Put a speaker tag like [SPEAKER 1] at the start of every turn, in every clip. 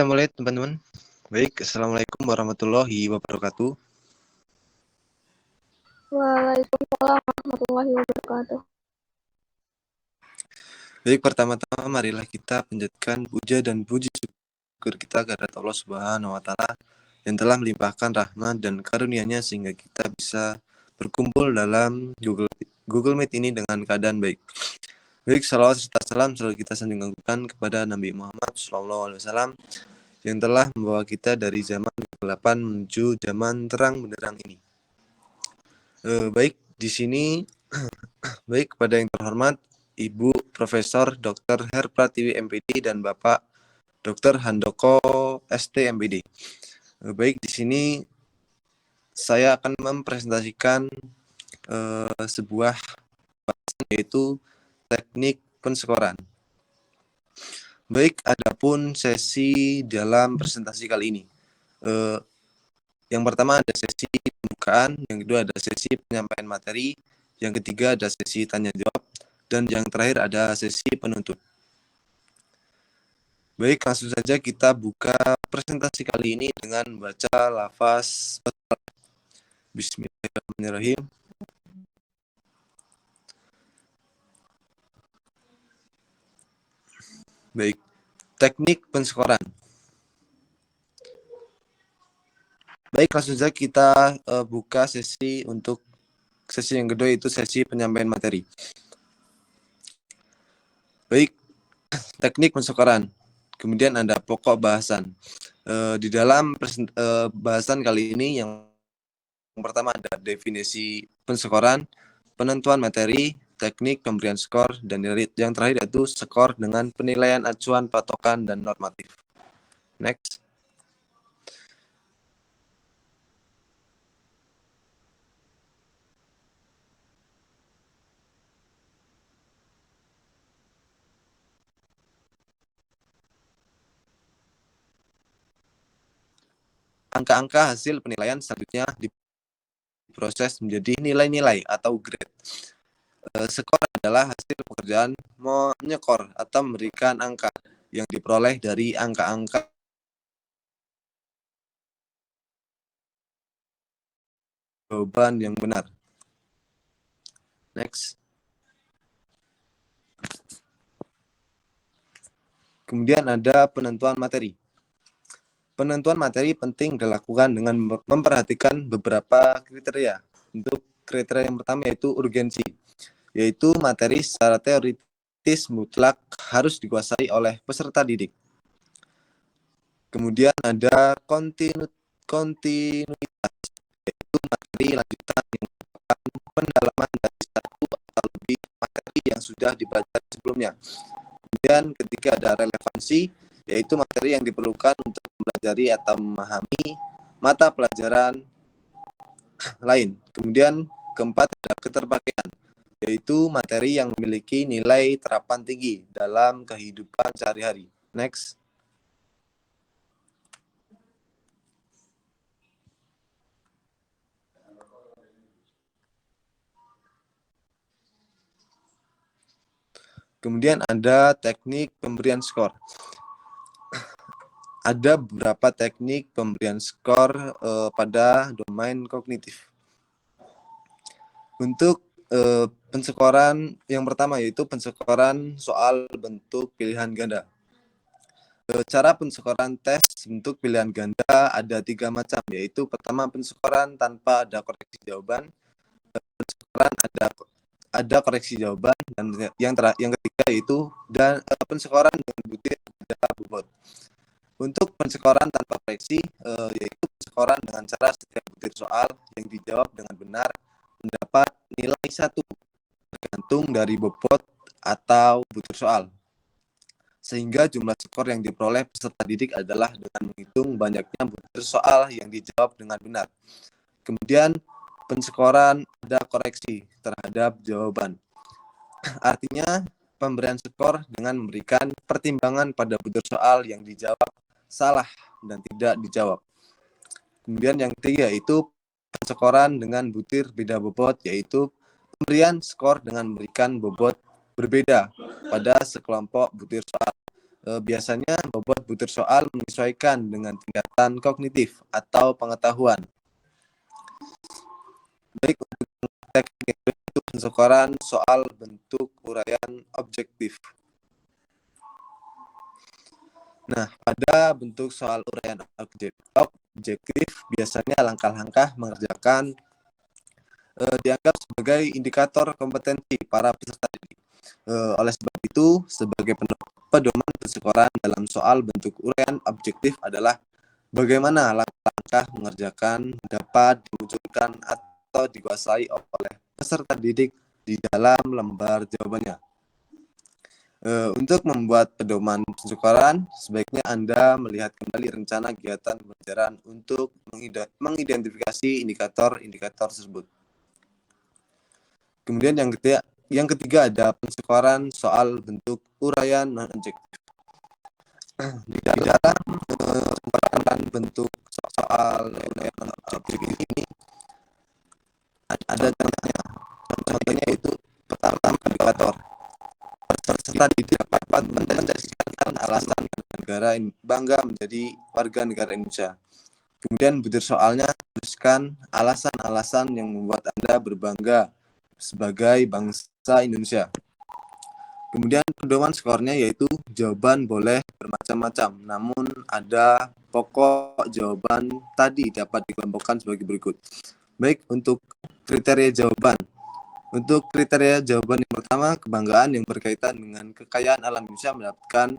[SPEAKER 1] kita mulai teman-teman. Baik, Assalamualaikum warahmatullahi wabarakatuh.
[SPEAKER 2] Waalaikumsalam warahmatullahi wabarakatuh.
[SPEAKER 1] Baik, pertama-tama marilah kita panjatkan puja dan puji syukur kita kepada Allah Subhanahu wa taala yang telah melimpahkan rahmat dan karunia-Nya sehingga kita bisa berkumpul dalam Google Meet ini dengan keadaan baik. Baik, salawat serta salam selalu kita sanjungkan kepada Nabi Muhammad SAW yang telah membawa kita dari zaman kegelapan menuju zaman terang benderang ini. Baik, di sini baik kepada yang terhormat Ibu Profesor Dr. Her Pratiwi MPD dan Bapak Dr. Handoko ST MPD. Baik, di sini saya akan mempresentasikan sebuah bahasan yaitu teknik pensekoran. Baik, adapun sesi dalam presentasi kali ini. Yang pertama ada sesi pembukaan, yang kedua ada sesi penyampaian materi, yang ketiga ada sesi tanya jawab, dan yang terakhir ada sesi penutup. Baik, langsung saja kita buka presentasi kali ini dengan membaca lafaz Bismillahirrahmanirrahim. Baik, teknik pensekoran. Baik, langsung saja kita buka sesi untuk sesi yang kedua, yaitu sesi penyampaian materi. Baik, teknik pensekoran. Kemudian ada pokok bahasan. Di dalam bahasan kali ini yang pertama ada definisi pensekoran, penentuan materi, teknik pemberian skor, dan yang terakhir itu skor dengan penilaian acuan, patokan, dan normatif. Next. Angka-angka hasil penilaian selanjutnya diproses menjadi nilai-nilai atau grade. Skor adalah hasil pekerjaan menyekor atau memberikan angka yang diperoleh dari angka-angka jawaban yang benar. Next. Kemudian ada penentuan materi. Penentuan materi penting dilakukan dengan memperhatikan beberapa kriteria. Untuk kriteria yang pertama yaitu urgensi, yaitu materi secara teoritis mutlak harus dikuasai oleh peserta didik. Kemudian ada kontinuitas, yaitu materi lanjutan yang merupakan pendalaman dari satu atau lebih materi yang sudah dipelajari sebelumnya. Kemudian ketiga ada relevansi, yaitu materi yang diperlukan untuk mempelajari atau memahami mata pelajaran lain. Kemudian keempat ada keterpakaian, yaitu materi yang memiliki nilai terapan tinggi dalam kehidupan sehari-hari. Next. Kemudian ada teknik pemberian skor. Ada beberapa teknik pemberian skor pada domain kognitif. Untuk pensekoran yang pertama yaitu pensekoran soal bentuk pilihan ganda. Cara pensekoran tes bentuk pilihan ganda ada 3 macam, yaitu pertama pensekoran tanpa ada koreksi jawaban, pensekoran ada koreksi jawaban, dan yang ketiga yaitu pensekoran dengan butir pada bobot. Untuk pensekoran tanpa koreksi yaitu pensekoran dengan cara setiap butir soal yang dijawab dengan benar mendapat nilai 1 tergantung dari bobot atau butir soal. Sehingga jumlah skor yang diperoleh peserta didik adalah dengan menghitung banyaknya butir soal yang dijawab dengan benar. Kemudian pensekoran ada koreksi terhadap jawaban. Artinya pemberian skor dengan memberikan pertimbangan pada butir soal yang dijawab salah dan tidak dijawab. Kemudian yang ketiga yaitu pensekoran dengan butir beda bobot, yaitu pemberian skor dengan memberikan bobot berbeda pada sekelompok butir soal. biasanya bobot butir soal menyesuaikan dengan tingkatan kognitif atau pengetahuan. Baik, untuk teknik bentuk pensyukuran soal bentuk uraian objektif. Nah, pada bentuk soal uraian objektif biasanya langkah-langkah mengerjakan dianggap sebagai indikator kompetensi para peserta didik. Oleh sebab itu, sebagai pedoman pensyukuran dalam soal bentuk uraian objektif adalah bagaimana langkah-langkah mengerjakan dapat diwujudkan atau dikuasai oleh peserta didik di dalam lembar jawabannya. Untuk membuat pedoman pensyukuran, sebaiknya Anda melihat kembali rencana kegiatan pembelajaran untuk mengidentifikasi indikator-indikator tersebut. Kemudian yang ketiga ada pensyukuran soal bentuk uraian non-objektif. Di dalam pensyukuran bentuk soal uraian non-objektif ini ada contohnya itu pertama indikator. Peserta didik dapat mendasarkan alasan negara bangga menjadi warga negara Indonesia. Kemudian butir soalnya tuliskan alasan-alasan yang membuat Anda berbangga sebagai bangsa Indonesia. Kemudian pedoman skornya yaitu jawaban boleh bermacam-macam, namun ada pokok jawaban tadi dapat dikelompokkan sebagai berikut. Baik, untuk kriteria jawaban. Untuk kriteria jawaban yang pertama, kebanggaan yang berkaitan dengan kekayaan alam Indonesia mendapatkan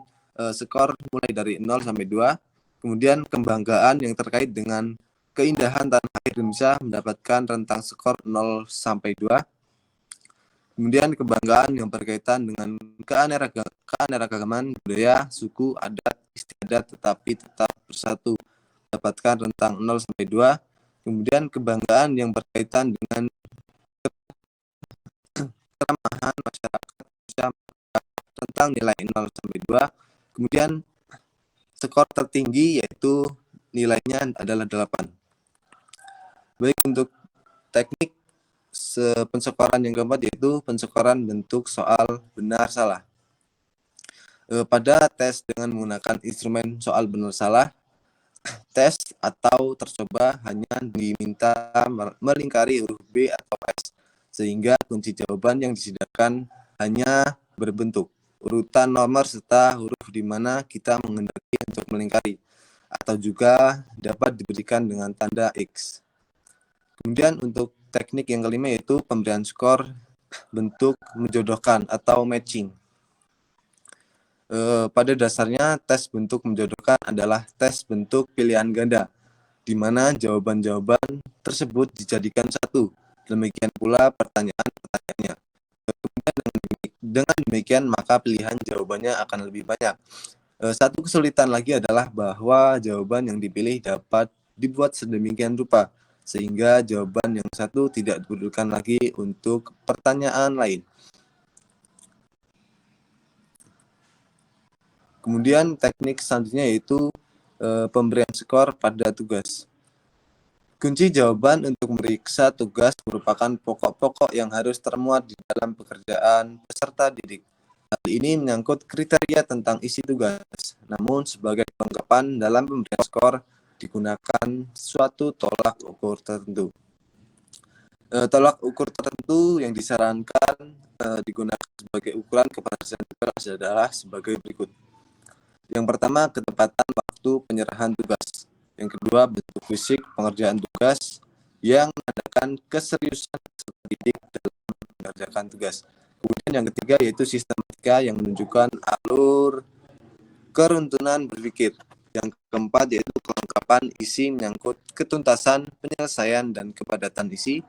[SPEAKER 1] skor mulai dari 0 sampai 2. Kemudian kebanggaan yang terkait dengan keindahan tanah air Indonesia mendapatkan rentang skor 0 sampai 2. Kemudian kebanggaan yang berkaitan dengan keanekaragaman budaya, suku, adat, istiadat tetapi tetap bersatu mendapatkan rentang 0 sampai 2. Kemudian kebanggaan yang berkaitan dengan keramahan masyarakat Indonesia tentang nilai 0 sampai 2. Kemudian skor tertinggi yaitu nilainya adalah 8. Baik, untuk teknik pensyukuran yang keempat yaitu pensyukuran bentuk soal benar salah. Pada tes dengan menggunakan instrumen soal benar salah, tes atau tercoba hanya diminta melingkari huruf B atau S, sehingga kunci jawaban yang disediakan hanya berbentuk urutan nomor serta huruf di mana kita menghendaki untuk melingkari, atau juga dapat diberikan dengan tanda X. Kemudian untuk teknik yang kelima yaitu pemberian skor bentuk menjodohkan atau matching. Pada dasarnya tes bentuk menjodohkan adalah tes bentuk pilihan ganda, di mana jawaban-jawaban tersebut dijadikan satu. Demikian pula pertanyaan-pertanyaannya. Dengan demikian maka pilihan jawabannya akan lebih banyak. Satu kesulitan lagi adalah bahwa jawaban yang dipilih dapat dibuat sedemikian rupa sehingga jawaban yang satu tidak dibutuhkan lagi untuk pertanyaan lain. Kemudian teknik selanjutnya yaitu pemberian skor pada tugas. Kunci jawaban untuk memeriksa tugas merupakan pokok-pokok yang harus termuat di dalam pekerjaan peserta didik. Hal ini menyangkut kriteria tentang isi tugas. Namun sebagai kelengkapan dalam pemberian skor digunakan suatu tolak ukur tertentu. Tolak ukur tertentu yang disarankan digunakan sebagai ukuran keberhasilan tugas adalah sebagai berikut. Yang pertama, ketepatan waktu penyerahan tugas. Yang kedua, bentuk fisik pengerjaan tugas yang menandakan keseriusan peserta didik dalam mengerjakan tugas. Kemudian yang ketiga yaitu sistematika yang menunjukkan alur keruntuhan berpikir. Yang keempat yaitu kelengkapan isi menyangkut ketuntasan, penyelesaian, dan kepadatan isi.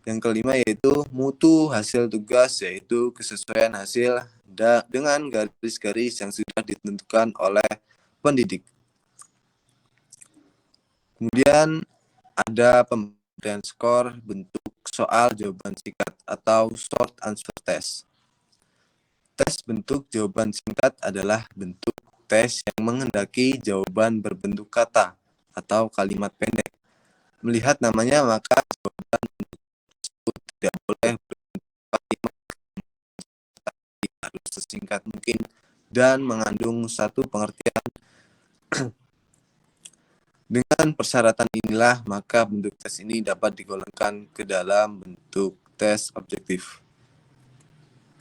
[SPEAKER 1] Yang kelima yaitu mutu hasil tugas, yaitu kesesuaian hasil dengan garis-garis yang sudah ditentukan oleh pendidik. Kemudian ada pemberian skor bentuk soal jawaban singkat atau short answer test. Tes bentuk jawaban singkat adalah bentuk tes yang menghendaki jawaban berbentuk kata atau kalimat pendek. Melihat namanya maka jawaban tersebut tidak boleh berbentuk kalimat, tapi harus sesingkat mungkin dan mengandung satu pengertian. Dengan persyaratan inilah, maka bentuk tes ini dapat digolongkan ke dalam bentuk tes objektif.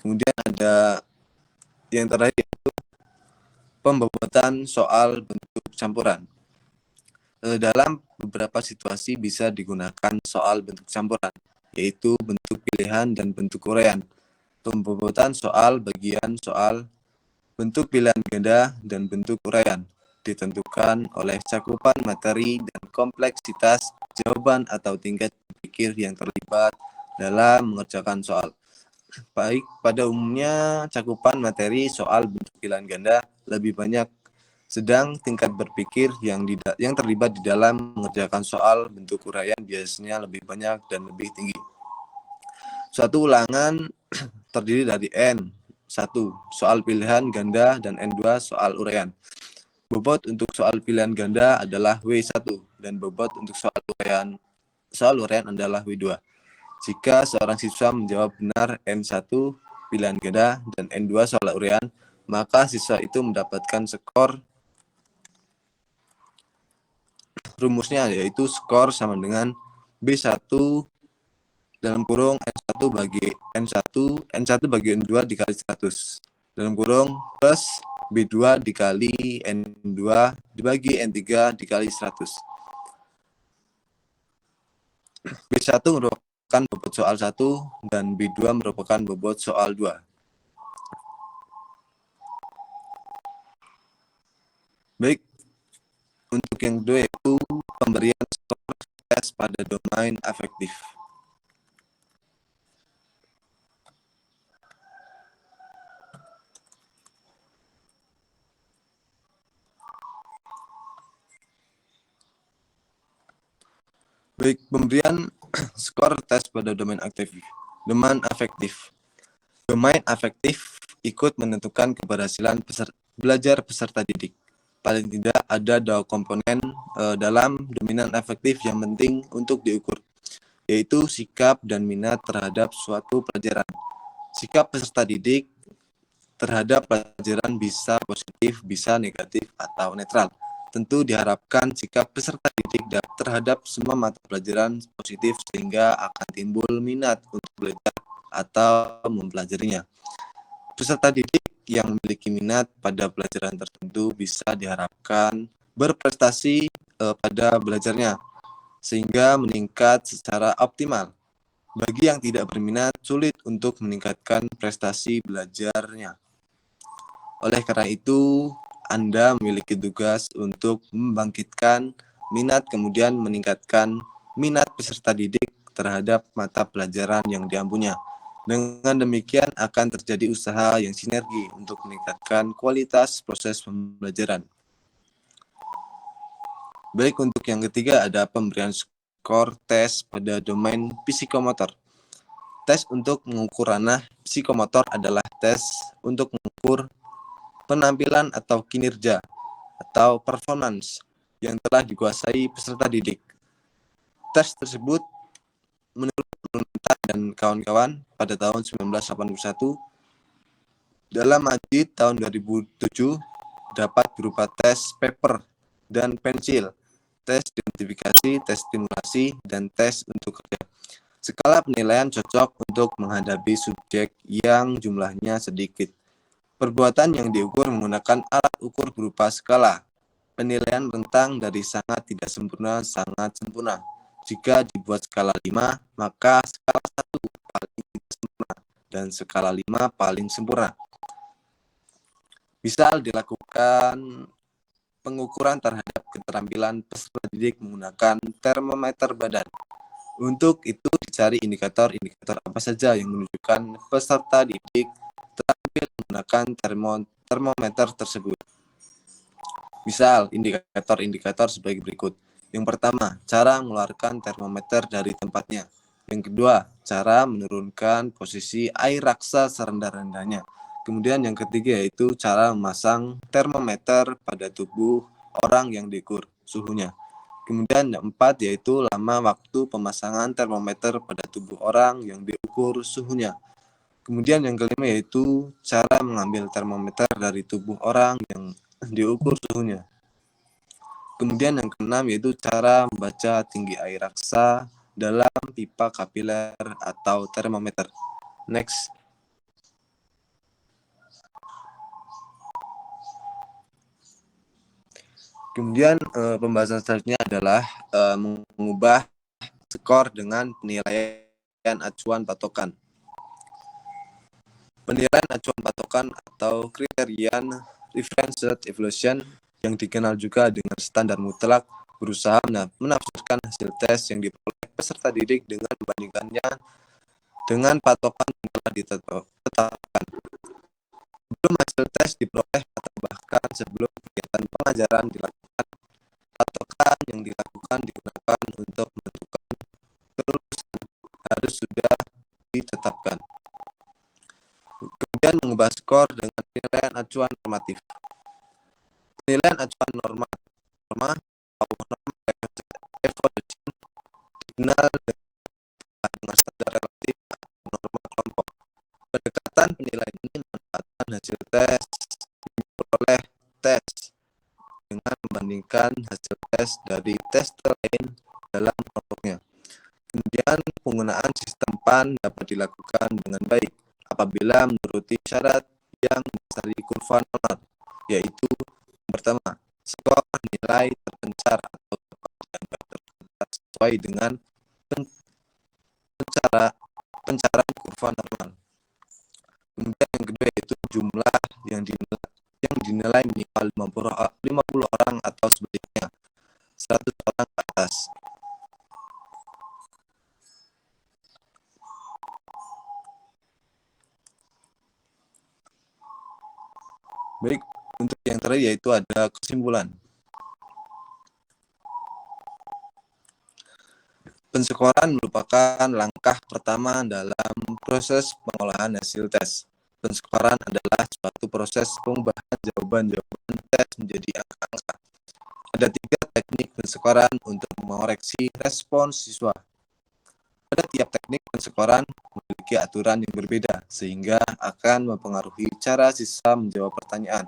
[SPEAKER 1] Kemudian ada yang terakhir, yaitu pembobotan soal bentuk campuran. Dalam beberapa situasi bisa digunakan soal bentuk campuran, yaitu bentuk pilihan dan bentuk uraian. Pembobotan soal bagian soal bentuk pilihan ganda dan bentuk uraian ditentukan oleh cakupan materi dan kompleksitas jawaban atau tingkat berpikir yang terlibat dalam mengerjakan soal. Baik, pada umumnya cakupan materi soal bentuk pilihan ganda lebih banyak, sedang tingkat berpikir yang terlibat di dalam mengerjakan soal bentuk uraian biasanya lebih banyak dan lebih tinggi. Suatu ulangan terdiri dari N1 soal pilihan ganda dan N2 soal uraian. Bobot untuk soal pilihan ganda adalah W1 dan bobot untuk soal uraian adalah W2. Jika seorang siswa menjawab benar N1 pilihan ganda dan N2 soal uraian, maka siswa itu mendapatkan skor. Rumusnya yaitu skor sama dengan B1 dalam kurung N1 bagi N2 dikali 100 dalam kurung plus B2 dikali N2 dibagi N3 dikali 100. B1 merupakan bobot soal 1 dan B2 merupakan bobot soal 2. Baik, untuk yang kedua yaitu pemberian skor tes pada domain afektif. Baik, pemberian skor tes pada domain afektif. Domain afektif ikut menentukan keberhasilan belajar peserta didik. Paling tidak ada 2 komponen dalam dominan afektif yang penting untuk diukur, yaitu sikap dan minat terhadap suatu pelajaran. Sikap peserta didik terhadap pelajaran bisa positif, bisa negatif, atau netral. Tentu diharapkan sikap peserta didik terhadap semua mata pelajaran positif sehingga akan timbul minat untuk belajar atau mempelajarinya. Peserta didik yang memiliki minat pada pelajaran tertentu bisa diharapkan berprestasi pada belajarnya sehingga meningkat secara optimal. Bagi yang tidak berminat, sulit untuk meningkatkan prestasi belajarnya. Oleh karena itu, Anda memiliki tugas untuk membangkitkan minat kemudian meningkatkan minat peserta didik terhadap mata pelajaran yang diampunya. Dengan demikian akan terjadi usaha yang sinergi untuk meningkatkan kualitas proses pembelajaran. Baik, untuk yang ketiga ada pemberian skor tes pada domain psikomotor. Tes untuk mengukur ranah psikomotor adalah tes untuk mengukur penampilan atau kinerja atau performance yang telah dikuasai peserta didik. Tes tersebut menurut Brunta dan kawan-kawan pada tahun 1981 dalam Majid tahun 2007 dapat berupa tes paper dan pensil, tes identifikasi, tes stimulasi, dan tes untuk kerja. Skala penilaian cocok untuk menghadapi subjek yang jumlahnya sedikit. Perbuatan yang diukur menggunakan alat ukur berupa skala. Penilaian rentang dari sangat tidak sempurna sangat sempurna. Jika dibuat skala 5, maka skala 1 paling tidak sempurna dan skala 5 paling sempurna. Bisa dilakukan pengukuran terhadap keterampilan peserta didik menggunakan termometer badan. Untuk itu dicari indikator-indikator apa saja yang menunjukkan peserta didik terampil menggunakan termometer tersebut. Misal, indikator-indikator sebagai berikut. Yang pertama, cara mengeluarkan termometer dari tempatnya. Yang kedua, cara menurunkan posisi air raksa serendah-rendahnya. Kemudian yang ketiga yaitu cara memasang termometer pada tubuh orang yang diukur suhunya. Kemudian yang keempat yaitu lama waktu pemasangan termometer pada tubuh orang yang diukur suhunya. Kemudian yang kelima yaitu cara mengambil termometer dari tubuh orang yang diukur suhunya. Kemudian yang keenam yaitu cara membaca tinggi air raksa dalam pipa kapiler atau termometer. Next. Kemudian pembahasan selanjutnya adalah mengubah skor dengan penilaian acuan patokan. Penilaian acuan patokan atau criterion reference evaluation yang dikenal juga dengan standar mutlak berusaha menafsirkan hasil tes yang diperoleh peserta didik dengan membandingkannya dengan patokan yang telah ditetapkan. Sebelum hasil tes diperoleh atau bahkan sebelum kegiatan pengajaran dilakukan, patokan yang dilakukan digunakan untuk menentukan kelulusan harus sudah ditetapkan. Kemudian mengubah skor dengan penilaian acuan normatif. Penilaian acuan norma atau norma evaluation dikenal dengan standar relatif norma kelompok. Pendekatan penilaian ini memanfaatkan hasil tes yang diperoleh tes dengan membandingkan hasil tes dari tes lain dalam kelompoknya. Kemudian penggunaan sistem PAN dapat dilakukan dengan baik apabila menuruti syarat yang mendasari kurva normal, yaitu yang pertama, skor nilai terpencar atau sesuai dengan pencaraan kurva normal. Kemudian yang kedua yaitu jumlah yang dinilai minimal 50 orang atau sebaliknya 100 orang ke atas. Baik, untuk yang terakhir yaitu ada kesimpulan. Penskoran merupakan langkah pertama dalam proses pengolahan hasil tes. Penskoran adalah suatu proses pengubahan jawaban-jawaban tes menjadi angka-angka. Ada 3 teknik penskoran untuk mengoreksi respons siswa. Pada tiap teknik penskoran memiliki aturan yang berbeda, sehingga akan mempengaruhi cara siswa menjawab pertanyaan.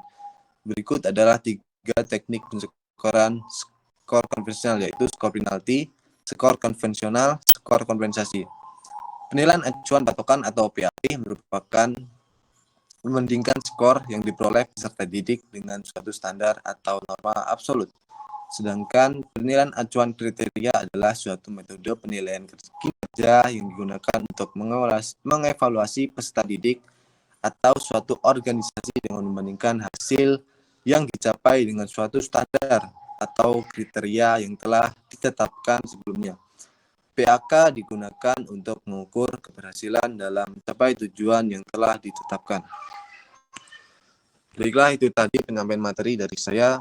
[SPEAKER 1] Berikut adalah 3 teknik penskoran skor konvensional, yaitu skor penalti, skor konvensional, skor kompensasi. Penilaian acuan patokan atau PAP merupakan membandingkan skor yang diperoleh peserta didik dengan suatu standar atau norma absolut. Sedangkan penilaian acuan kriteria adalah suatu metode penilaian kinerja yang digunakan untuk mengevaluasi peserta didik atau suatu organisasi dengan membandingkan hasil yang dicapai dengan suatu standar atau kriteria yang telah ditetapkan sebelumnya. PAK digunakan untuk mengukur keberhasilan dalam mencapai tujuan yang telah ditetapkan. Baiklah, itu tadi penyampaian materi dari saya.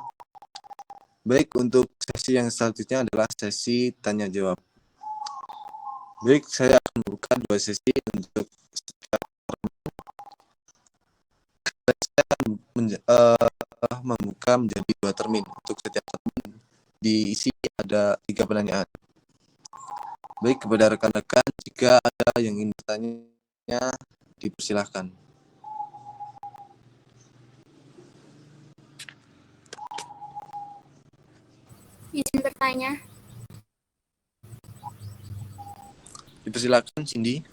[SPEAKER 1] Baik, untuk sesi yang selanjutnya adalah sesi tanya jawab. Baik, saya akan membuka 2 sesi untuk membuka menjadi 2 termin. Untuk setiap termin diisi ada 3 pertanyaan. Baik, kepada rekan-rekan jika ada yang ingin bertanya, dipersilahkan.
[SPEAKER 3] Izin bertanya.
[SPEAKER 1] Dipersilakan, Cindy.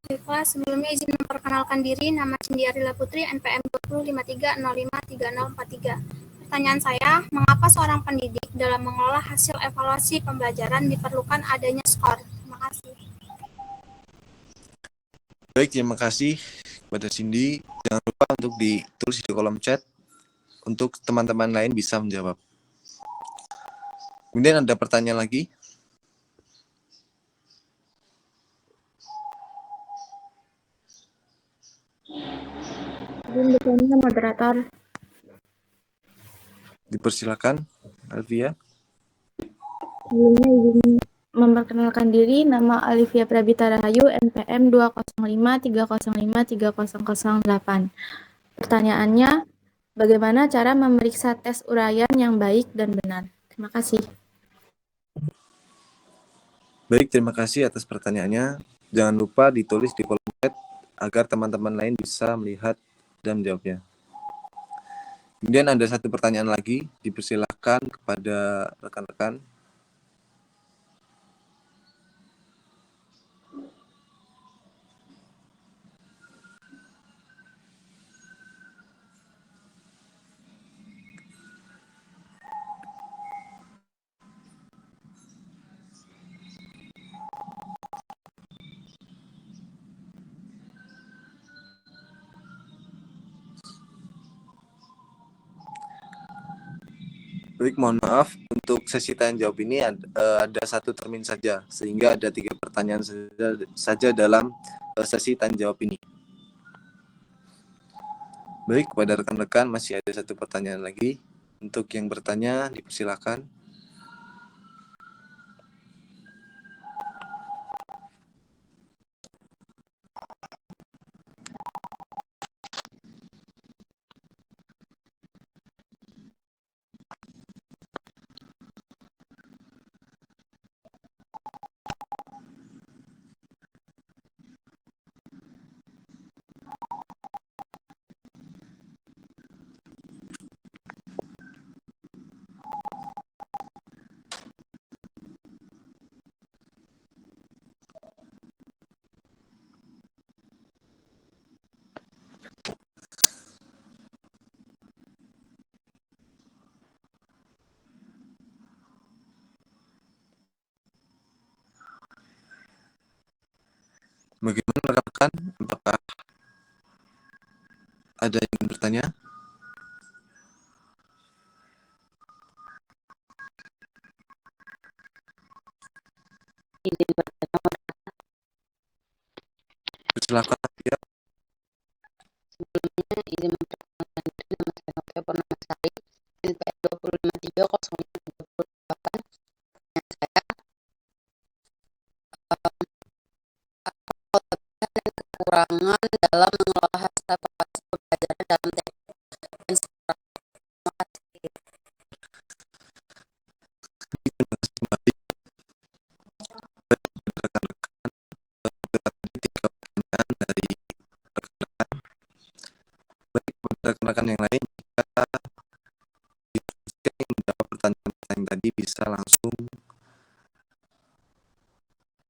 [SPEAKER 3] Baiklah, sebelumnya izin memperkenalkan diri. Nama Cindy Arila Putri, NPM 2053053043. Pertanyaan saya, mengapa seorang pendidik dalam mengolah hasil evaluasi pembelajaran diperlukan adanya skor? Terima kasih.
[SPEAKER 1] Baik, terima kasih kepada Cindy. Jangan lupa untuk ditulis di kolom chat untuk teman-teman lain bisa menjawab. Kemudian ada pertanyaan lagi.
[SPEAKER 2] Izin bertanya, moderator.
[SPEAKER 1] Dipersilakan, Alvia.
[SPEAKER 2] Sebelumnya izin memperkenalkan diri, nama Alivia Prabita Rahayu, NPM 205305308. Pertanyaannya, bagaimana cara memeriksa tes uraian yang baik dan benar? Terima kasih.
[SPEAKER 1] Baik, terima kasih atas pertanyaannya. Jangan lupa ditulis di kolom chat agar teman-teman lain bisa melihat dan menjawabnya. Kemudian ada satu pertanyaan lagi, dipersilakan kepada rekan-rekan. Baik, mohon maaf, untuk sesi tanya jawab ini ada satu termin saja, sehingga ada 3 pertanyaan saja dalam sesi tanya jawab ini. Baik, kepada rekan-rekan masih ada satu pertanyaan lagi. Untuk yang bertanya, dipersilakan. Bagaimana rekan-rekan? Apakah ada yang ingin bertanya? Silakan. Ya.
[SPEAKER 4] Sebelumnya izin memperkenalkan diri, nama saya Novia Purnamasari, NPM 2530338. Kekurangan dalam mengelola hasil evaluasi pembelajaran dalam teknik dan secara
[SPEAKER 1] Rekan-rekan yang lain, jika ingin menjawab pertanyaan-pertanyaan tadi, bisa langsung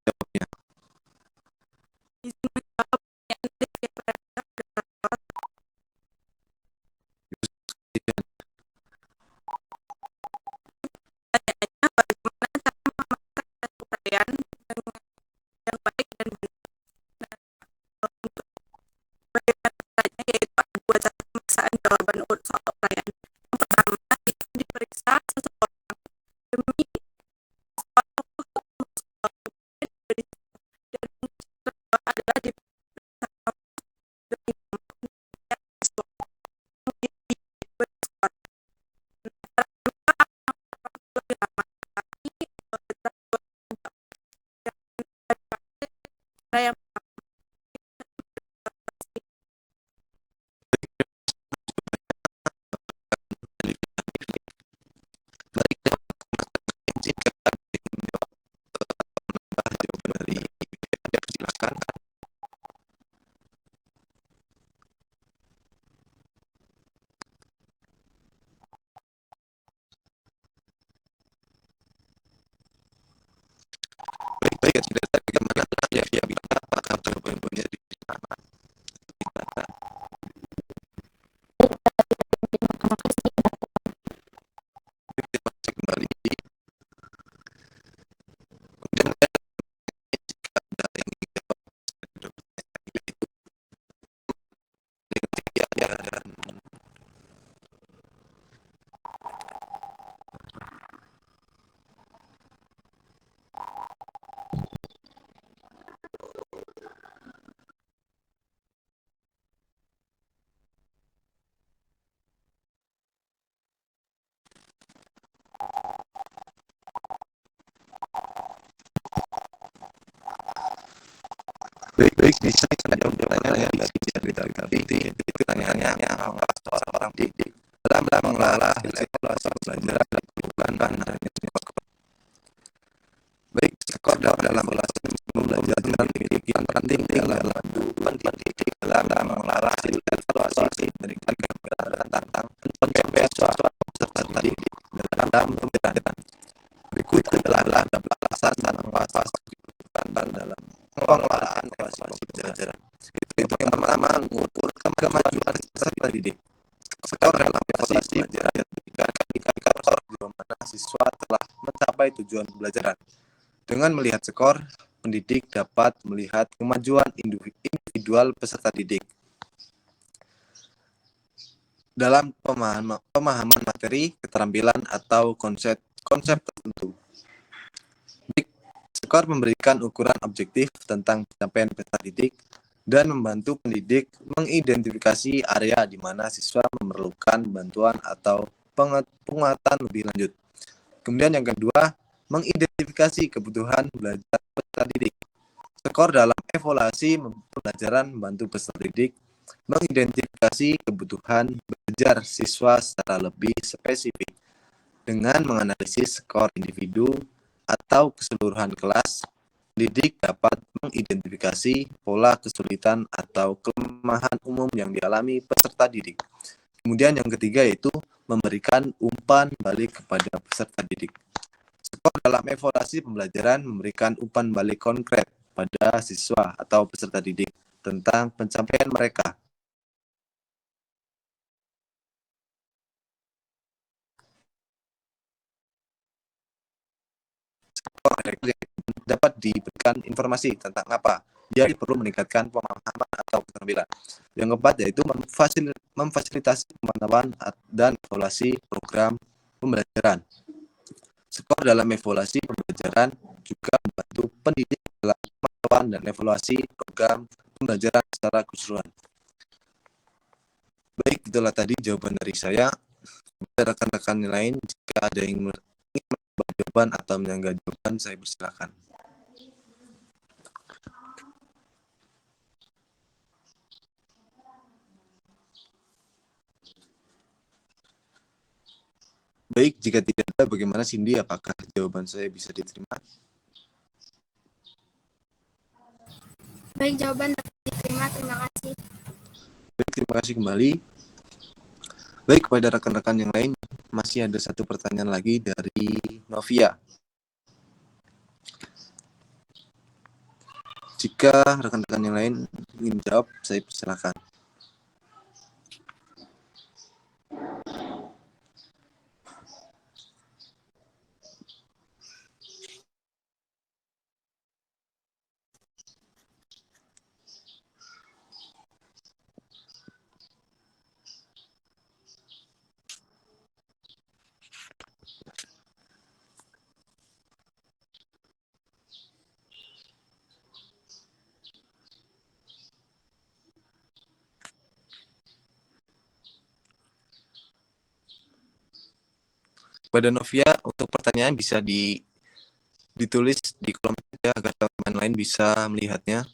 [SPEAKER 1] jawabnya.
[SPEAKER 5] yang baik dan benar. Yaitu ada 2 cara pemeriksaan jawaban soal uraian. Yang pertama, itu diperiksa seseorang demi adalah yang
[SPEAKER 1] Baik-baik, sudah bagaimana ya apakah jawabannya diterima? Kembali. Kemudian ada yang ingin jawab, dan baik-baik bisa jawab pertanyaan lagi dari itu pertanyaannya apakah seorang didik dalam mengelola hasil evaluasi pembelajaran bukan baik skor dalam evaluasi pembelajaran memiliki peran penting dalam pendidik evaluasi memberikan gambaran tentang pencapaian siswa peserta didik dalam pembelajaran. Berikut adalah alasan dan penguatan dalam pengelolaan evaluasi pembelajaran. Itu yang pertama, mengukur kemajuan peserta didik. Skor dalam evaluasi pembelajaran diberikan indikator di mana siswa telah mencapai tujuan pembelajaran. Dengan melihat skor, pendidik dapat melihat kemajuan individual peserta didik dalam pemahaman materi, keterampilan, atau konsep tertentu. Skor memberikan ukuran objektif tentang pencapaian peserta didik dan membantu pendidik mengidentifikasi area di mana siswa memerlukan bantuan atau penguatan lebih lanjut. Kemudian yang kedua, mengidentifikasi kebutuhan belajar peserta didik. Skor dalam evaluasi pembelajaran membantu peserta didik mengidentifikasi kebutuhan belajar siswa secara lebih spesifik. Dengan menganalisis skor individu atau keseluruhan kelas, pendidik dapat mengidentifikasi pola kesulitan atau kelemahan umum yang dialami peserta didik. Kemudian yang ketiga yaitu memberikan umpan balik kepada peserta didik. Skor dalam evaluasi pembelajaran memberikan umpan balik konkret pada siswa atau peserta didik tentang pencapaian mereka. Dapat diberikan informasi tentang apa. Jadi perlu meningkatkan pemahaman atau keterampilan. Yang keempat yaitu memfasilitasi pemantauan dan evaluasi program pembelajaran. Skor dalam evaluasi pembelajaran juga membantu pendidik dalam pemantauan dan evaluasi program pembelajaran secara keseluruhan. Baik, itulah tadi jawaban dari saya. Rekan-rekan yang lain, jika ada yang ingin menambah jawaban atau menyanggah jawaban, saya persilakan. Baik, jika tidak ada, bagaimana Cindy? Apakah jawaban saya bisa diterima?
[SPEAKER 3] Baik, jawaban dapat diterima. Terima kasih.
[SPEAKER 1] Baik, terima kasih kembali. Baik, kepada rekan-rekan yang lain, masih ada satu pertanyaan lagi dari Novia. Jika rekan-rekan yang lain ingin jawab, saya persilakan. Pada Novia, untuk pertanyaan bisa ditulis di kolom saja agar teman lain bisa melihatnya.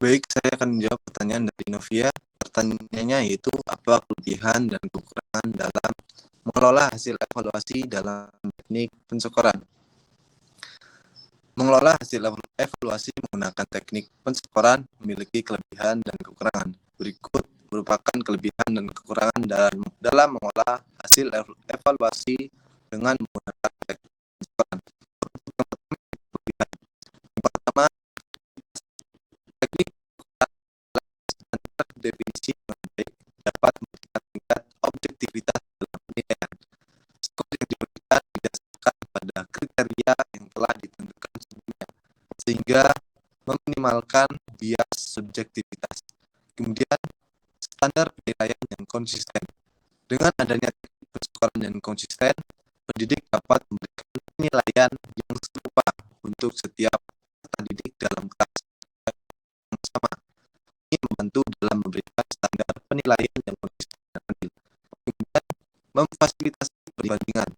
[SPEAKER 1] Baik, saya akan menjawab pertanyaan dari Novia. Pertanyaannya yaitu apa kelebihan dan kekurangan dalam mengelola hasil evaluasi dalam teknik pensyukuran. Mengelola hasil evaluasi menggunakan teknik pensyukuran memiliki kelebihan dan kekurangan. Berikut merupakan kelebihan dan kekurangan dalam mengolah hasil evaluasi dengan menggunakan teknik pensyukuran. Yang pertama, teknik definisi yang baik dapat memberikan tingkat objektivitas dalam penilaian. Skor yang diberikan didasarkan pada kriteria yang telah ditentukan sebelumnya, sehingga meminimalkan bias subjektivitas. Kemudian, standar penilaian yang konsisten. Dengan adanya teknik pensyukuran yang konsisten, pendidik dapat memberikan penilaian yang serupa untuk setiap peserta didik dalam kelas yang sama. Ini membantu dalam memberikan standar penilaian yang konsisten dan adil. Kemudian, memfasilitasi perbandingan.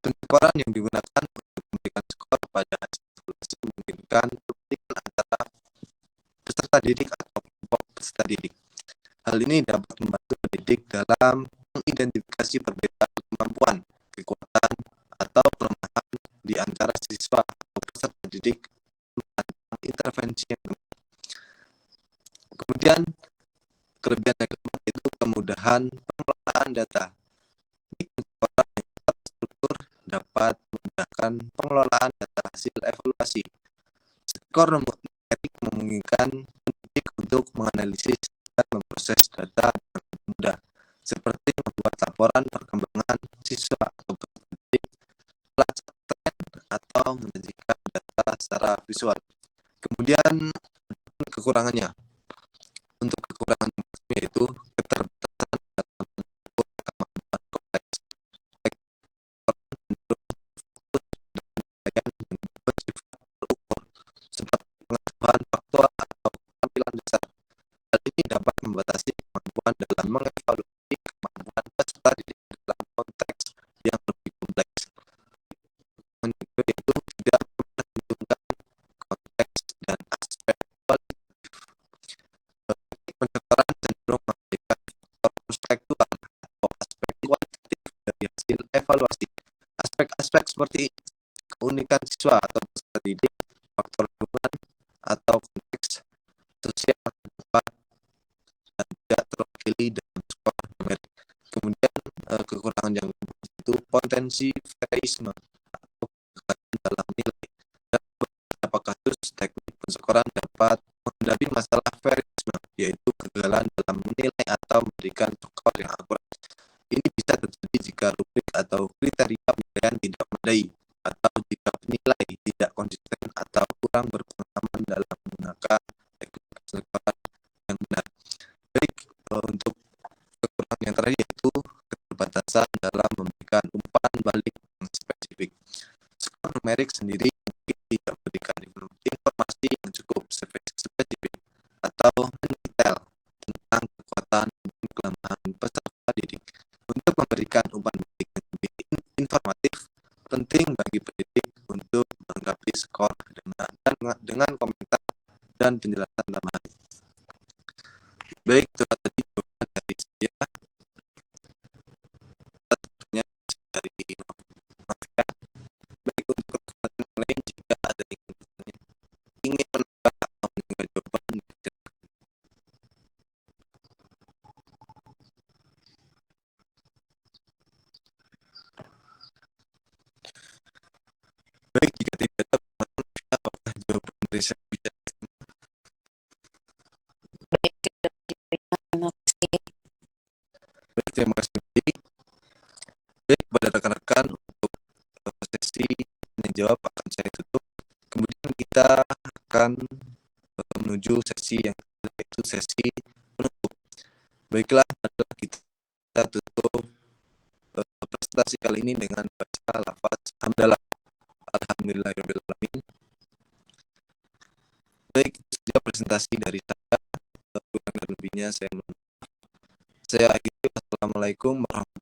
[SPEAKER 1] Pensyukuran yang digunakan untuk memberikan skor pada hasil evaluasi memungkinkan perbandingan antara peserta didik atau kelompok peserta didik. Hal ini dapat membantu pendidik dalam mengidentifikasi perbedaan kemampuan, kekuatan, atau kelemahan di antara siswa atau peserta didik melakukan intervensi yang tepat. Kemudian, kelebihan yang keempat itu kemudahan pengelolaan data. Pensyukuran yang terstruktur dapat memudahkan pengelolaan data hasil evaluasi. Skor numerik memungkinkan pendidik untuk menganalisis dan memproses data dengan mudah, seperti membuat laporan perkembangan siswa atau peserta didik, melacak tren, atau menyajikan data secara visual. Kemudian, kekurangannya. Untuk kekurangan yaitu keterbatasan dalam mengukur kemampuan kompleks, yang bersifat terukur, seperti pengetahuan faktual atau keterampilan dasar. Hal ini dapat membatasi kemampuan dalam mengevaluasi kemampuan peserta didik dalam konteks yang lebih kompleks. Yaitu tidak memperhitungkan konteks dan aspek kualitatif. Pensyukuran cenderung mengabaikan faktor prospektual atau aspek kualitatif dari hasil evaluasi. Aspek-aspek seperti keunikan siswa atau peserta didik, faktor lingkungan, atau konteks sosial dapat dan tidak terwakili dalam skor numerik. Kemudian kekurangan yang itu potensi verisme atau kegagalan dalam nilai. Dalam beberapa kasus teknik pensyukuran dapat menghadapi masalah verisme, yaitu kegagalan dalam menilai atau memberikan skor yang akurat. Ini bisa terjadi jika rubrik atau kriteria penilaian tidak memadai, atau jika penilai tidak konsisten atau kurang berpengalaman dalam menggunakan teknik pensyukuran yang benar. Baik, untuk kekurangan yang terakhir yaitu keterbatasan dalam memberikan umpan balik yang spesifik. Skor numerik sendiri mungkin tidak memberikan informasi yang cukup spesifik atau mendetail tentang kekuatan dan kelemahan peserta didik. Untuk memberikan umpan balik yang lebih informatif, penting bagi pendidik untuk melengkapi skor dengan komentar dan penjelasan tambahan. Baik, itu tadi jawaban dari saya. Dari Novia. Baik, untuk kesempatan yang lain jika ada yang ingin menambah atau mendengar jawaban. Baik, jika tidak ada, apakah jawaban dari saya bisa? Baik, terima kasih. Baik, pada rekan-rekan, untuk sesi yang jawab akan saya tutup. Kemudian kita akan menuju sesi yang yaitu sesi penutup. Baiklah, kita tutup presentasi kali ini dengan baca lafaz hamdalah. Alhamdulillahirrahmanirrahim. Baik, sudah presentasi dari saya. Kurang dan lebihnya saya akhiri. Assalamualaikum warahmatullahi wabarakatuh.